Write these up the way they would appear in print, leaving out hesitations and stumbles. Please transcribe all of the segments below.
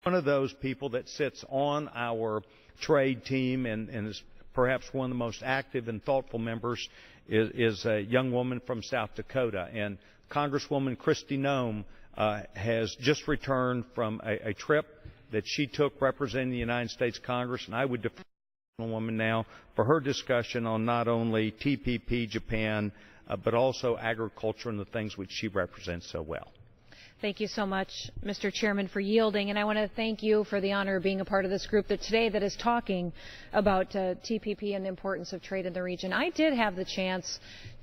one of those people that sits on our trade team and is perhaps one of the most active and thoughtful members is a young woman from South Dakota. And Congresswoman Kristi has just returned from a trip that she took representing the United States Congress, and I would defer to the woman now for her discussion on not only TPP, Japan, but also agriculture and the things which she represents so well. Thank you so much, Mr. Chairman, for yielding, and I want to thank you for the honor of being a part of this group that today that is talking about TPP and the importance of trade in the region. I did have the chance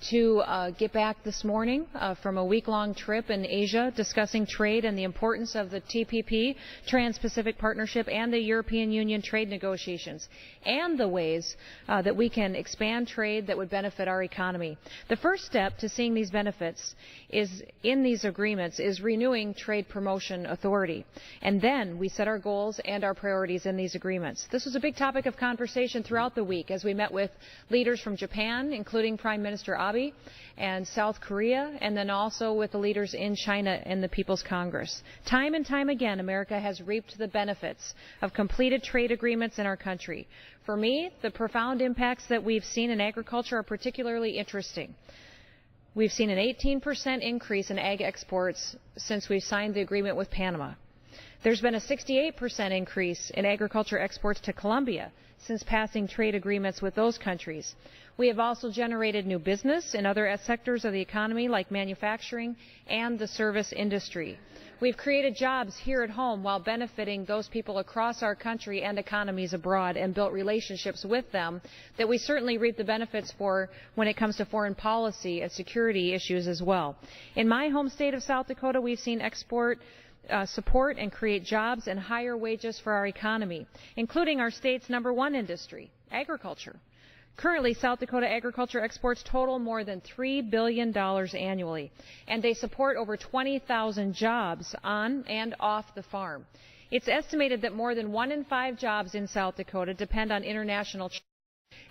to get back this morning from a week-long trip in Asia discussing trade and the importance of the TPP, Trans-Pacific Partnership, and the European Union trade negotiations, and the ways that we can expand trade that would benefit our economy. The first step to seeing these benefits is in these agreements is renewing Trade Promotion Authority. And then we set our goals and our priorities in these agreements. This was a big topic of conversation throughout the week as we met with leaders from Japan, including Prime Minister Abe, and South Korea, and then also with the leaders in China and the People's Congress. Time and time again, America has reaped the benefits of completed trade agreements in our country. For me, the profound impacts that we've seen in agriculture are particularly interesting. We've seen an 18% increase in ag exports since we signed the agreement with Panama. There's been a 68% increase in agriculture exports to Colombia since passing trade agreements with those countries. We have also generated new business in other sectors of the economy like manufacturing and the service industry. We've created jobs here at home while benefiting those people across our country and economies abroad and built relationships with them that we certainly reap the benefits for when it comes to foreign policy and security issues as well. In my home state of South Dakota, we've seen export support and create jobs and higher wages for our economy, including our state's #1 industry, agriculture. Currently, South Dakota agriculture exports total more than $3 billion annually, and they support over 20,000 jobs on and off the farm. It's estimated that more than 1 in 5 jobs in South Dakota depend on international trade,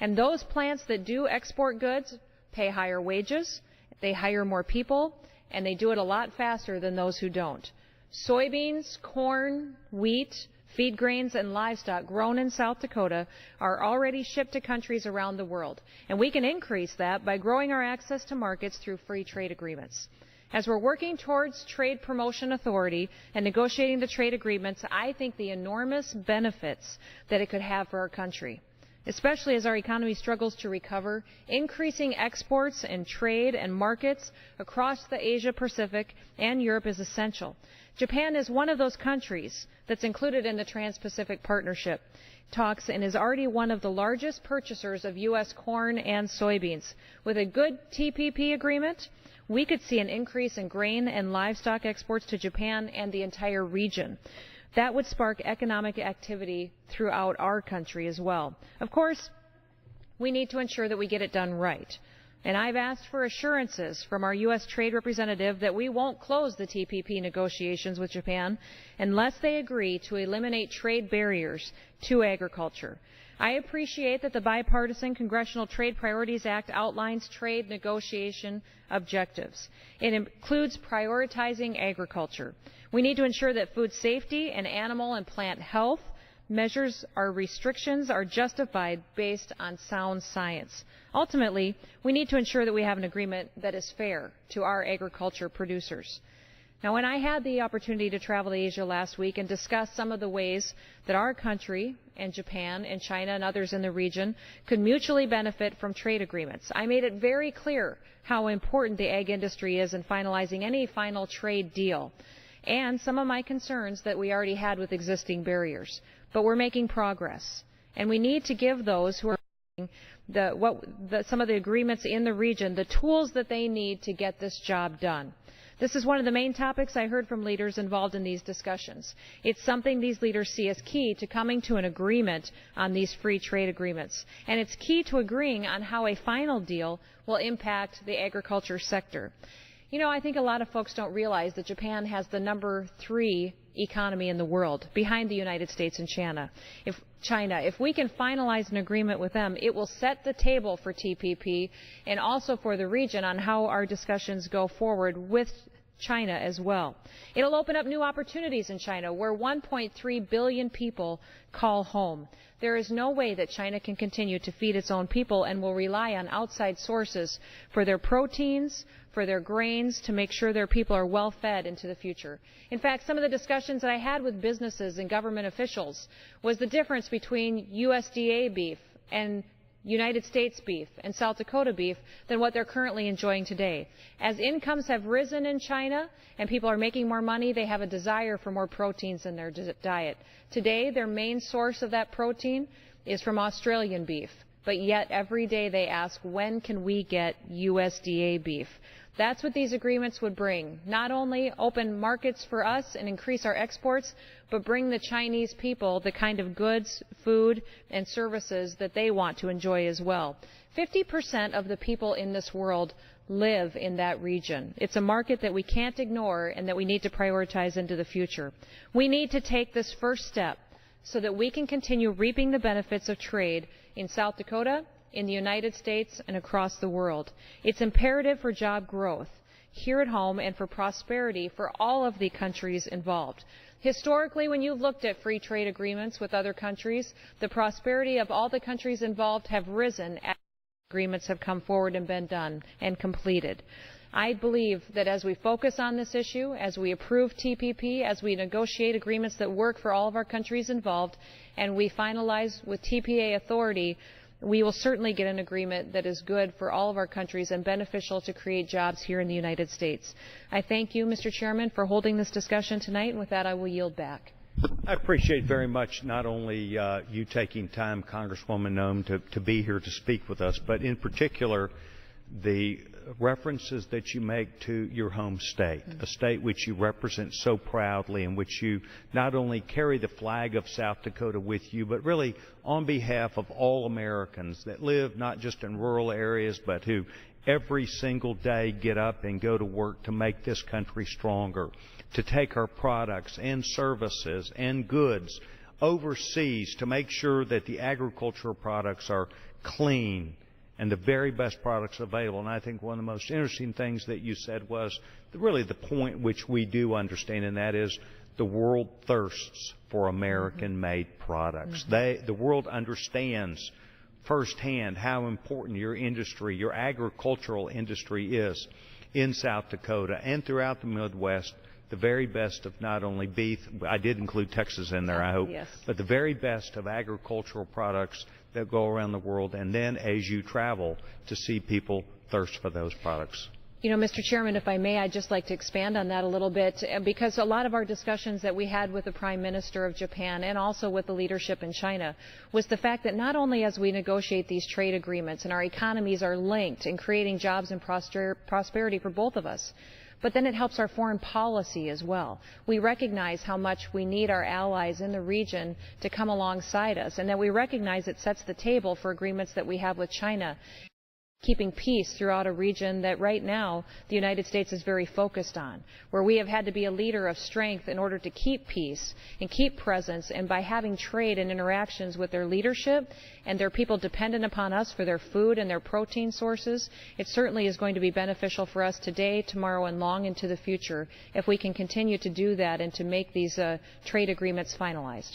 and those plants that do export goods pay higher wages, they hire more people, and they do it a lot faster than those who don't. Soybeans, corn, wheat, feed grains, and livestock grown in South Dakota are already shipped to countries around the world, and we can increase that by growing our access to markets through free trade agreements. As we're working towards Trade Promotion Authority and negotiating the trade agreements, I think the enormous benefits that it could have for our country, especially as our economy struggles to recover, increasing exports and trade and markets across the Asia-Pacific and Europe is essential. Japan is one of those countries that's included in the Trans-Pacific Partnership talks and is already one of the largest purchasers of U.S. corn and soybeans. With a good TPP agreement, we could see an increase in grain and livestock exports to Japan and the entire region. That would spark economic activity throughout our country as well. Of course, we need to ensure that we get it done right. And I've asked for assurances from our U.S. Trade Representative that we won't close the TPP negotiations with Japan unless they agree to eliminate trade barriers to agriculture. I appreciate that the Bipartisan Congressional Trade Priorities Act outlines trade negotiation objectives. It includes prioritizing agriculture. We need to ensure that food safety and animal and plant health measures or restrictions are justified based on sound science. Ultimately, we need to ensure that we have an agreement that is fair to our agriculture producers. Now, when I had the opportunity to travel to Asia last week and discuss some of the ways that our country and Japan and China and others in the region could mutually benefit from trade agreements, I made it very clear how important the ag industry is in finalizing any final trade deal, and some of my concerns that we already had with existing barriers. But we're making progress, and we need to give those who are some of the agreements in the region the tools that they need to get this job done. This is one of the main topics I heard from leaders involved in these discussions. It's something these leaders see as key to coming to an agreement on these free trade agreements, and it's key to agreeing on how a final deal will impact the agriculture sector. You know, I think a lot of folks don't realize that Japan has the #3 economy in the world, behind the United States and China. If we can finalize an agreement with them, it will set the table for TPP and also for the region on how our discussions go forward with China as well. It'll open up new opportunities in China, where 1.3 billion people call home. There is no way that China can continue to feed its own people and will rely on outside sources for their proteins, for their grains, to make sure their people are well fed into the future. In fact, some of the discussions that I had with businesses and government officials was the difference between USDA beef and United States beef and South Dakota beef than what they're currently enjoying today. As incomes have risen in China and people are making more money, they have a desire for more proteins in their diet. Today, their main source of that protein is from Australian beef, but yet every day they ask, when can we get USDA beef? That's what these agreements would bring. Not only open markets for us and increase our exports, but bring the Chinese people the kind of goods, food, and services that they want to enjoy as well. 50% of the people in this world live in that region. It's a market that we can't ignore and that we need to prioritize into the future. We need to take this first step so that we can continue reaping the benefits of trade in South Dakota, in the United States, and across the world. It's imperative for job growth here at home and for prosperity for all of the countries involved. Historically, when you've looked at free trade agreements with other countries, the prosperity of all the countries involved have risen as agreements have come forward and been done and completed. I believe that as we focus on this issue, as we approve TPP, as we negotiate agreements that work for all of our countries involved, and we finalize with TPA authority, we will certainly get an agreement that is good for all of our countries and beneficial to create jobs here in the United States. I thank you, Mr. Chairman, for holding this discussion tonight, and with that I will yield back. I appreciate very much not only you taking time, Congresswoman Noem, to be here to speak with us, but in particular the references that you make to your home state, a state which you represent so proudly, in which you not only carry the flag of South Dakota with you, but really on behalf of all Americans that live not just in rural areas, but who every single day get up and go to work to make this country stronger, to take our products and services and goods overseas to make sure that the agricultural products are clean and the very best products available. And I think one of the most interesting things that you said was really the point which we do understand, and that is the world thirsts for American-made products. The world understands firsthand how important your industry, your agricultural industry is in South Dakota and throughout the Midwest. The very best of not only beef, I did include Texas in there, I hope, yes, but the very best of agricultural products that go around the world, and then as you travel to see people thirst for those products. You know, Mr. Chairman, if I may, I'd just like to expand on that a little bit, because a lot of our discussions that we had with the Prime Minister of Japan and also with the leadership in China was the fact that not only as we negotiate these trade agreements and our economies are linked in creating jobs and prosperity for both of us, but then it helps our foreign policy as well. We recognize how much we need our allies in the region to come alongside us, and that we recognize it sets the table for agreements that we have with China, keeping peace throughout a region that right now the United States is very focused on, where we have had to be a leader of strength in order to keep peace and keep presence, and by having trade and interactions with their leadership and their people dependent upon us for their food and their protein sources, it certainly is going to be beneficial for us today, tomorrow, and long into the future if we can continue to do that and to make these trade agreements finalized.